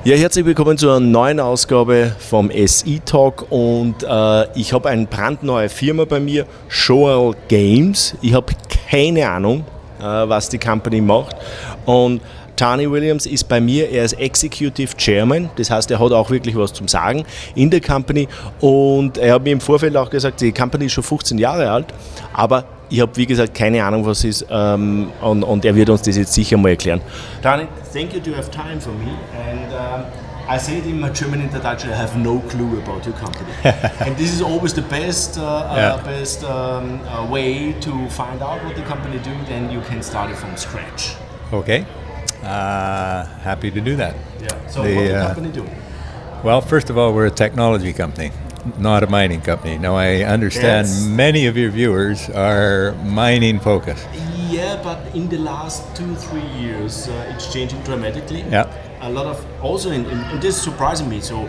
Ja, herzlich willkommen zu einer neuen Ausgabe vom SI Talk und ich habe eine brandneue Firma bei mir, Shoal Games. Ich habe keine Ahnung, was die Company macht, und Tarrnie Williams ist bei mir, er ist Executive Chairman, das heißt, er hat auch wirklich was zum Sagen in der Company, und er hat mir im Vorfeld auch gesagt, die Company ist schon 15 Jahre alt, aber ich habe, wie gesagt, keine Ahnung, was es ist, und er wird uns das jetzt sicher mal erklären. Tarrnie, thank you to have time for me, and I said in my German introduction, I have no clue about your company. And this is always the best way to find out what the company do, then you can start it from scratch. Okay. Happy to do that. Yeah. So what is the company doing? Well, first of all, we're a technology company, not a mining company. Now, I understand many of your viewers are mining focused. Yeah, but in the last 2-3 years, it's changing dramatically. Yeah. A lot of, also, and this is surprising me, so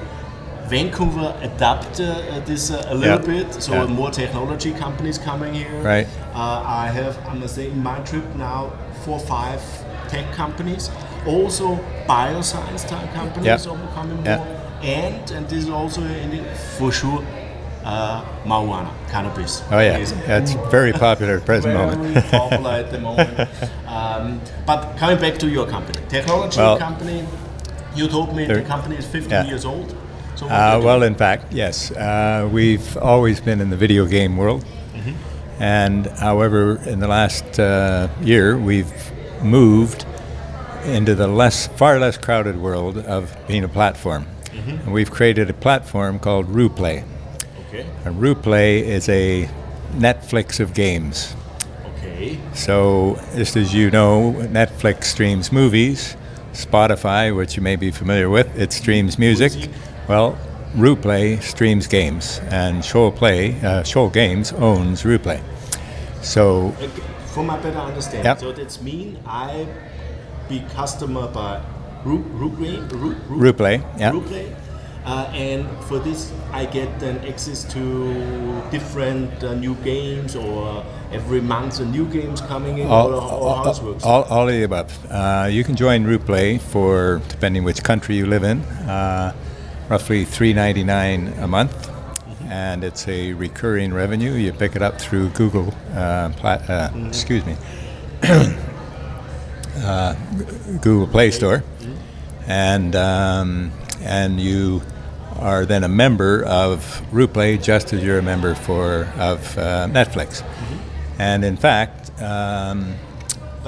Vancouver adapted this a little bit, so more technology companies coming here. Right. I must say, in my trip now, 4 or 5 tech companies, also bioscience type companies are becoming more, and this is also for sure marijuana, cannabis. Oh yeah, that's very popular at the present moment. Very popular at the moment. But coming back to your company, technology company, you told me the company is 15 years old. So well, in fact, yes. We've always been in the video game world, and however, in the last year, we've moved into the far less crowded world of being a platform. And we've created a platform called ROO-Play. Okay. And ROO-Play is a Netflix of games. Okay. So, just as you know, Netflix streams movies, Spotify, which you may be familiar with, it streams music. Well, ROO-Play streams games, and Shoal Games owns ROO-Play. So, for my better understanding, so that's mean I be customer by ROO-Play, and for this I get then access to different new games, or every month a new games coming in, or how it works? All of the above. You can join ROO-Play for, depending which country you live in, roughly $3.99 a month. And it's a recurring revenue. You pick it up through Google, Google Play Store, and you are then a member of ROO-Play, just as you're a member of Netflix. And in fact,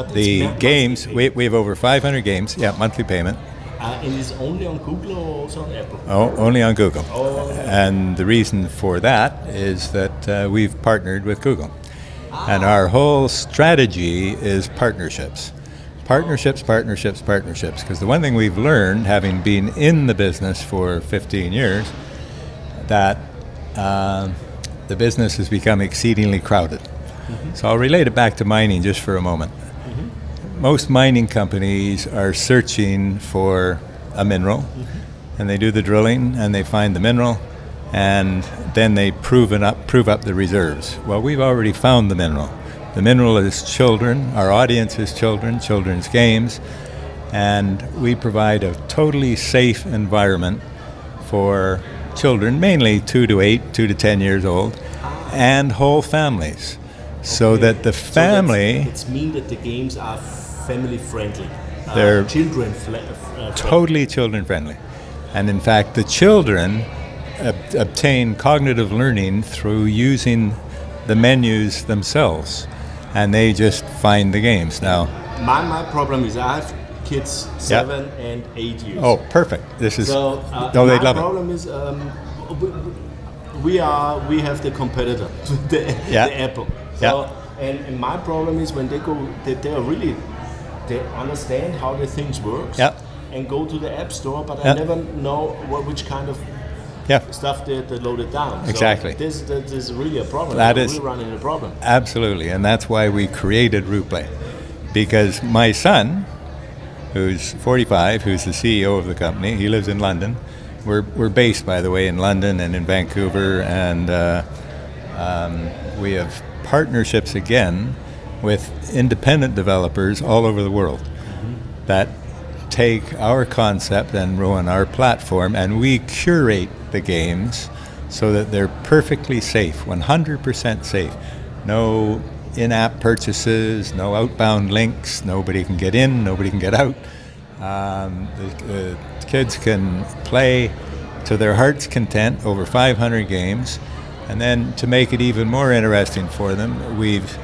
the games, we have over 500 games. Yeah, monthly payment. And it's only on Google or also on Apple? Oh, only on Google. And the reason for that is that we've partnered with Google. And our whole strategy is partnerships. Partnerships, because the one thing we've learned, having been in the business for 15 years, that the business has become exceedingly crowded. So I'll relate it back to mining just for a moment. Most mining companies are searching for a mineral, and they do the drilling, and they find the mineral, and then they prove up the reserves. Well, we've already found the mineral. The mineral is children. Our audience is children's games, and we provide a totally safe environment for children, mainly 2 to 10 years old, and whole families, so that the family... So it's mean that the games are family friendly. They're children totally children friendly, and in fact, the children obtain cognitive learning through using the menus themselves, and they just find the games. Now, my problem is I have kids 7 and 8 years. Oh, perfect! This is so. They love it. My problem is we have the competitor, the Apple. So, and my problem is when they go, they understand how the things works and go to the App Store, but I never know which kind of stuff they loaded down. Exactly. So this is really a problem. We're running a problem. Absolutely, and that's why we created ROO-Play, because my son, who's 45, who's the CEO of the company, he lives in London. We're based, by the way, in London and in Vancouver, and we have partnerships again with independent developers all over the world that take our concept and run our platform, and we curate the games so that they're perfectly safe, 100% safe. No in-app purchases, no outbound links, nobody can get in, nobody can get out. The kids can play to their heart's content over 500 games. And then to make it even more interesting for them, we've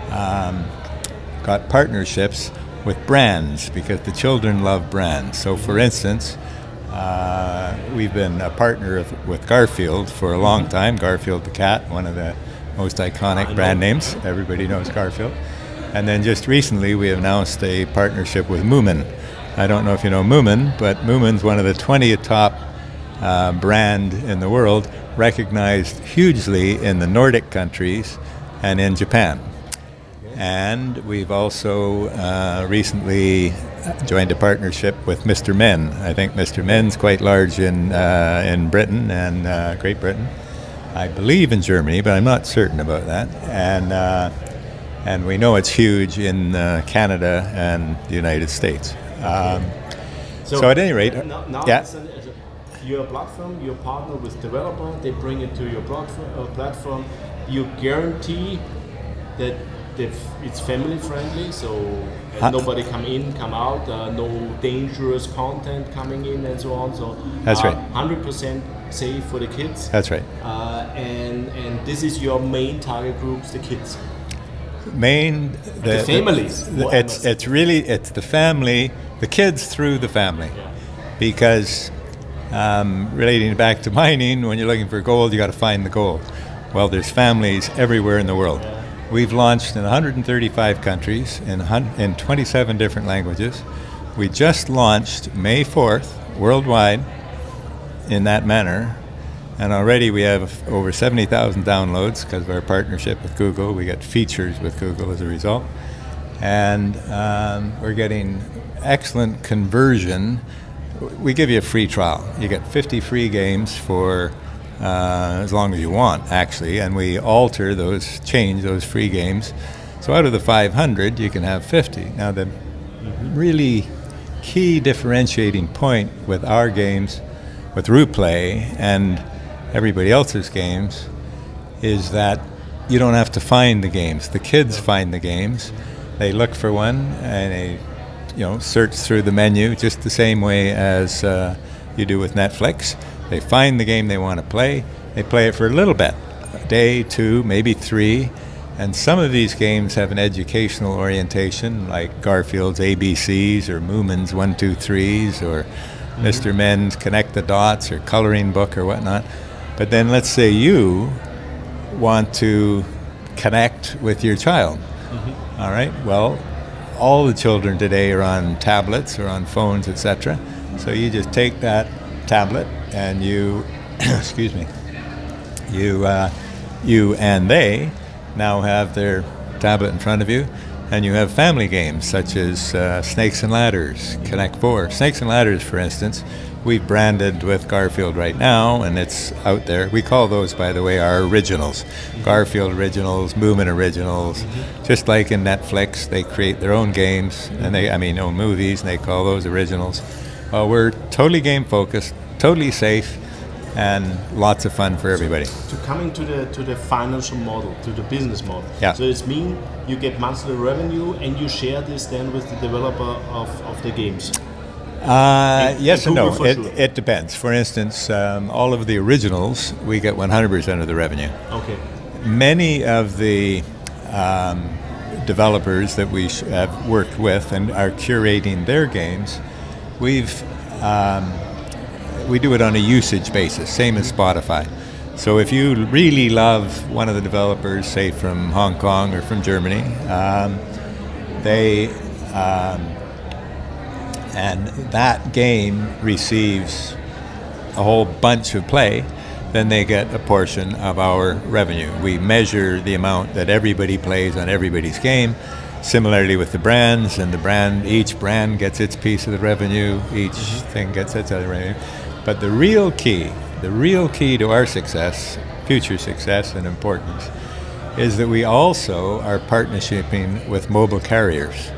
got partnerships with brands, because the children love brands. So for instance, we've been a partner with Garfield for a long time. Garfield the cat, one of the most iconic brand names. Everybody knows Garfield. And then just recently we announced a partnership with Moomin. I don't know if you know Moomin, but Moomin's one of the 20 top brand in the world, recognized hugely in the Nordic countries and in Japan. And we've also recently joined a partnership with Mr. Men. I think Mr. Men's quite large in Britain and Great Britain. I believe in Germany, but I'm not certain about that. And we know it's huge in Canada and the United States. So at any rate, yeah. Your platform, you partner with developer, they bring it to your platform. You guarantee that it's family friendly, so nobody come in, come out, no dangerous content coming in and so on. So that's right. 100% safe for the kids. That's right. And this is your main target groups, the kids. The families. It's the family, the kids through the family, because relating back to mining, when you're looking for gold, you got to find the gold. Well, there's families everywhere in the world. We've launched in 135 countries in 27 different languages. We just launched May 4th worldwide in that manner, and already we have over 70,000 downloads because of our partnership with Google. We get features with Google as a result, and we're getting excellent conversion. We give you a free trial. You get 50 free games for as long as you want, actually, and we change those free games. So out of the 500, you can have 50. Now, the really key differentiating point with our games, with ROO-Play and everybody else's games, is that you don't have to find the games. The kids find the games. They look for one and they search through the menu just the same way as you do with Netflix. They find the game they want to play. They play it for a little bit, a day, 2, maybe 3. And some of these games have an educational orientation, like Garfield's ABCs or Moomin's 1, 2, 3s or Mr. Men's Connect the Dots or coloring book or whatnot. But then let's say you want to connect with your child. All right, well, all the children today are on tablets or on phones, etc. So you just take that tablet and you, excuse me, you and they now have their tablet in front of you, and you have family games such as Snakes and Ladders, Connect 4. Snakes and Ladders, for instance, we've branded with Garfield right now, and it's out there. We call those, by the way, our originals. Garfield originals, Moomin originals. Just like in Netflix, they create their own games, and own movies, and they call those originals. Well, we're totally game focused, totally safe, and lots of fun for everybody. To coming to the financial model, to the business model. Yeah. So it means you get monthly revenue and you share this then with the developer of the games. Yes and no. Sure. It depends. For instance, all of the originals, we get 100% of the revenue. Okay. Many of the developers that we have worked with and are curating their games, we do it on a usage basis, same as Spotify. So if you really love one of the developers, say from Hong Kong or from Germany, and that game receives a whole bunch of play, then they get a portion of our revenue. We measure the amount that everybody plays on everybody's game. Similarly with the brands, and each brand gets its piece of the revenue, each thing gets its other revenue. But the real key to our success, future success and importance, is that we also are partnershiping with mobile carriers,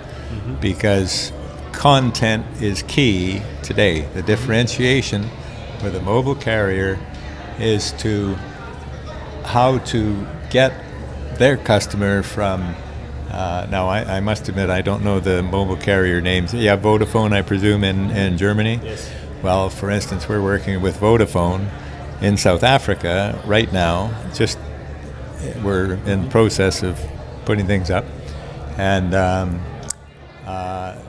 because content is key today. The differentiation with a mobile carrier is to how to get their customer from, now I must admit I don't know the mobile carrier names. Yeah, Vodafone, I presume, in Germany? Yes. Well, for instance, we're working with Vodafone in South Africa right now. We're in the process of putting things up. And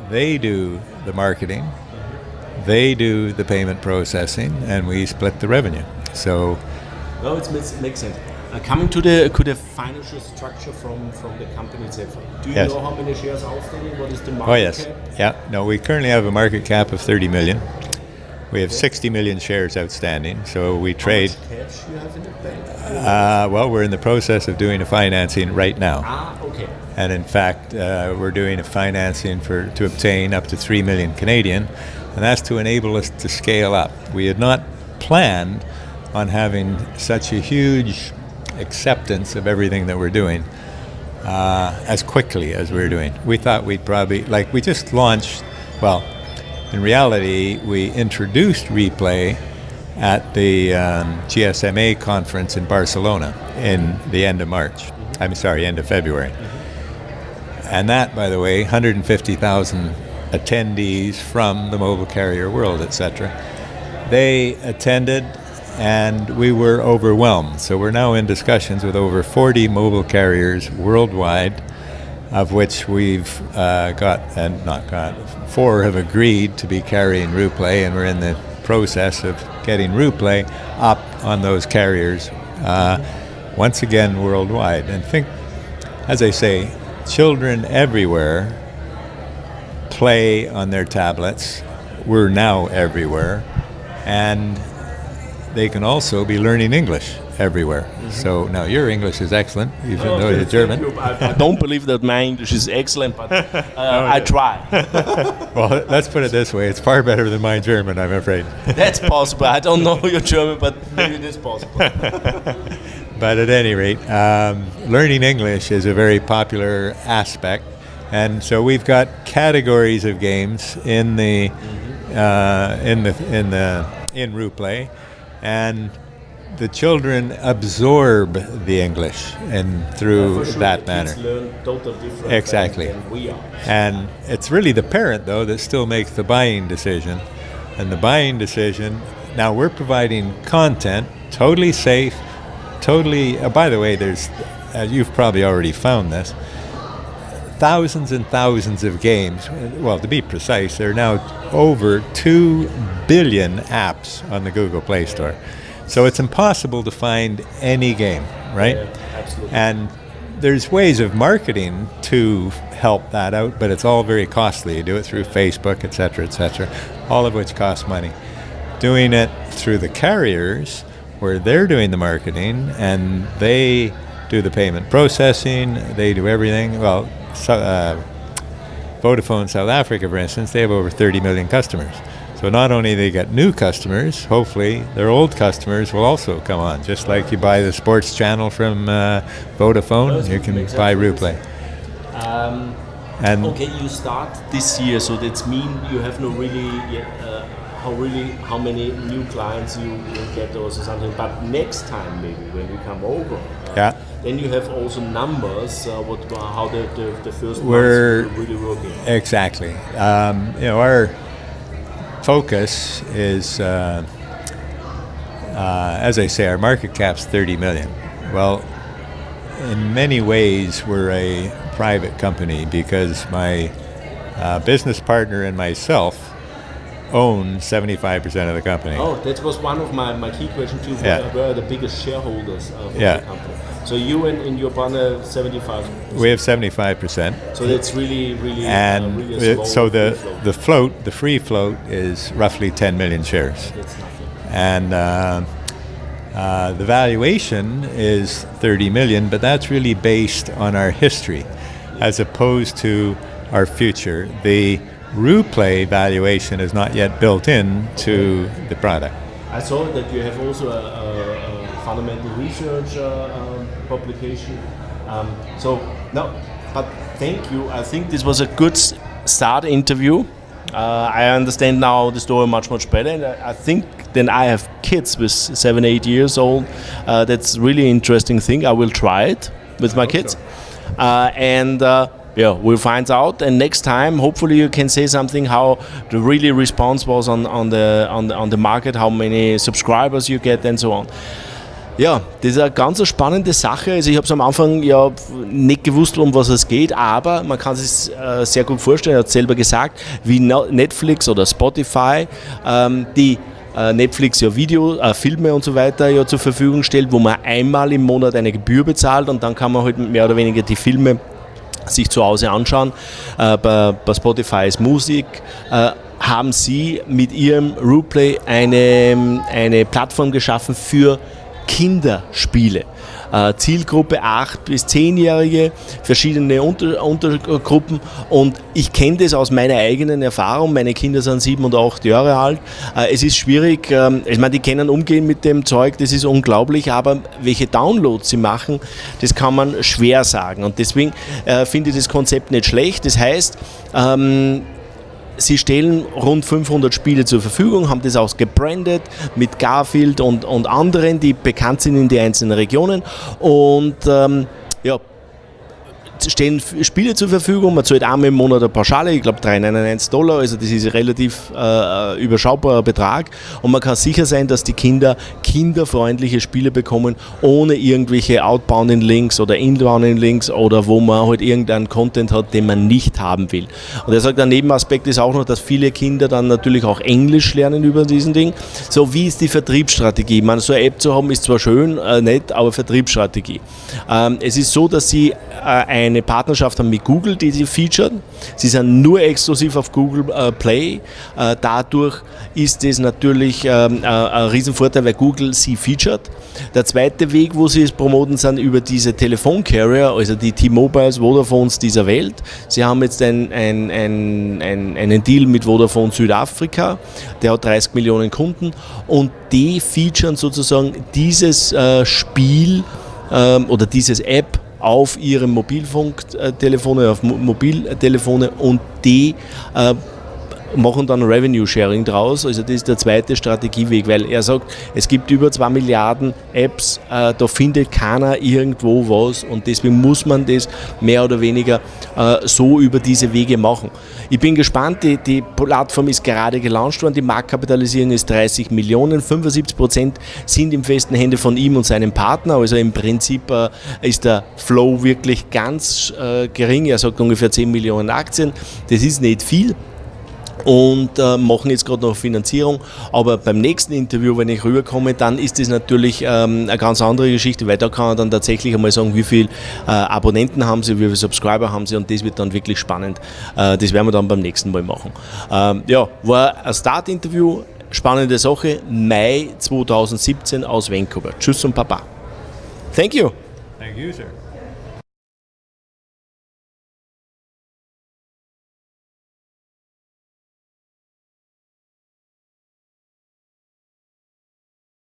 they do the marketing, they do the payment processing, and we split the revenue. So, well, it makes sense. Coming to the financial structure from the company itself, do you know how many shares outstanding? What is the market cap? Yeah. No, we currently have a market cap of 30 million. We have 60 million shares outstanding, so we trade. How much cash you have in the bank? Well, we're in the process of doing a financing right now. Okay. And in fact, we're doing a financing to obtain up to 3 million Canadian, and that's to enable us to scale up. We had not planned on having such a huge acceptance of everything that we're doing as quickly as we're doing. We thought we'd probably, we just launched, well, in reality, we introduced ROO-Play at the GSMA conference in Barcelona in the end of end of February. And that, by the way, 150,000 attendees from the mobile carrier world, etc. They attended, and we were overwhelmed. So we're now in discussions with over 40 mobile carriers worldwide, of which we've 4 have agreed to be carrying ROO-Play, and we're in the process of getting ROO-Play up on those carriers once again worldwide. And think, as I say, children everywhere play on their tablets. We're now everywhere, and they can also be learning English everywhere. Mm-hmm. So now your English is excellent, even though you're German. I don't believe that my English is excellent, but I try. Well, let's put it this way: it's far better than my German, I'm afraid. That's possible. I don't know your German, but maybe it is possible. But at any rate, learning English is a very popular aspect, and so we've got categories of games in ROO-Play, and the children absorb the English and through that manner. Kids learn totally different exactly. than we are. And it's really the parent, though, that still makes the buying decision. And the buying decision, now we're providing content, totally safe, totally, by the way, there's, you've probably already found this, thousands and thousands of games. Well, to be precise, there are now over 2 billion apps on the Google Play Store. So it's impossible to find any game, right? Yeah, absolutely. And there's ways of marketing to help that out, but it's all very costly. You do it through Facebook, et cetera, all of which costs money. Doing it through the carriers, where they're doing the marketing and they do the payment processing, they do everything. Well, Vodafone South Africa, for instance, they have over 30 million customers. So not only they get new customers, hopefully their old customers will also come on. Just like you buy the sports channel from Vodafone, you can buy ROO-Play. Okay, you start this year, so that means you have no really yet, how many new clients you will get or something. But next time, maybe when you come over, then you have also numbers. How the first months are really working. Exactly. Our focus is, as I say, our market cap's 30 million. Well, in many ways, we're a private company because my business partner and myself own 75% of the company. Oh, that was one of my key questions too. Where are the biggest shareholders of the company? So you and your partner 75%. We have 75%. So that's really and really a small so the free float is roughly 10 million shares. That's nothing. And the valuation is 30 million, but that's really based on our history as opposed to our future. The ROO-Play valuation is not yet built in to the product. I saw that you have also a fundamental research publication. But thank you. I think this was a good start interview. I understand now the story much better, and I think then I have kids with 7, 8 years old. That's really interesting thing. I will try it with my kids, yeah, we'll find out. And next time, hopefully, you can say something how the really response was on the market, how many subscribers you get, and so on. Ja, das ist eine ganz spannende Sache. Also ich habe es am Anfang ja nicht gewusst, um was es geht, aber man kann es sehr gut vorstellen, er hat es selber gesagt, wie Netflix oder Spotify, die Netflix ja Filme und so weiter ja zur Verfügung stellt, wo man einmal im Monat eine Gebühr bezahlt und dann kann man halt mehr oder weniger die Filme sich zu Hause anschauen. Bei Spotify ist Musik. Haben Sie mit Ihrem ROO-Play eine Plattform geschaffen für Kinderspiele. Zielgruppe 8- bis 10-Jährige, verschiedene Untergruppen und ich kenne das aus meiner eigenen Erfahrung, meine Kinder sind 7 und 8 Jahre alt, es ist schwierig, ich meine, die können umgehen mit dem Zeug, das ist unglaublich, aber welche Downloads sie machen, das kann man schwer sagen und deswegen finde ich das Konzept nicht schlecht, das heißt, Sie stellen rund 500 Spiele zur Verfügung, haben das auch gebrandet mit Garfield und anderen, die bekannt sind in den einzelnen Regionen und stellen Spiele zur Verfügung, man zahlt einmal im Monat eine Pauschale, ich glaube $3,99, also das ist ein relativ überschaubarer Betrag und man kann sicher sein, dass die Kinder kinderfreundliche Spiele bekommen, ohne irgendwelche outbounding Links oder inbounding Links oder wo man halt irgendeinen Content hat, den man nicht haben will. Und er sagt, der Nebenaspekt ist auch noch, dass viele Kinder dann natürlich auch Englisch lernen über diesen Ding. So, wie ist die Vertriebsstrategie? Man, so eine App zu haben, ist zwar schön, nett, aber Vertriebsstrategie. Es ist so, dass sie eine Partnerschaft haben mit Google, die sie featuren. Sie sind nur exklusiv auf Google Play. Dadurch ist es natürlich ein Riesenvorteil, weil Google sie featuret. Der zweite Weg, wo sie es promoten, sind über diese Telefoncarrier, also die T-Mobiles, Vodafones dieser Welt. Sie haben jetzt einen Deal mit Vodafone Südafrika, der hat 30 Millionen Kunden und die featuren sozusagen dieses Spiel oder dieses App auf ihre Mobilfunktelefone, auf Mobiltelefone und die machen dann Revenue Sharing draus. Also das ist der zweite Strategieweg, weil er sagt, es gibt über 2 Milliarden Apps, da findet keiner irgendwo was und deswegen muss man das mehr oder weniger so über diese Wege machen. Ich bin gespannt, die Plattform ist gerade gelauncht worden, die Marktkapitalisierung ist 30 Millionen, 75% sind im festen Hände von ihm und seinem Partner, also im Prinzip ist der Flow wirklich ganz gering, er sagt ungefähr 10 Millionen Aktien, das ist nicht viel. Und machen jetzt gerade noch Finanzierung, aber beim nächsten Interview, wenn ich rüberkomme, dann ist das natürlich eine ganz andere Geschichte, weil da kann er dann tatsächlich einmal sagen, wie viele Abonnenten haben sie, wie viele Subscriber haben sie und das wird dann wirklich spannend. Das werden wir dann beim nächsten Mal machen. War ein Start-Interview, spannende Sache, Mai 2017 aus Vancouver. Tschüss und Baba. Thank you. Thank you, sir.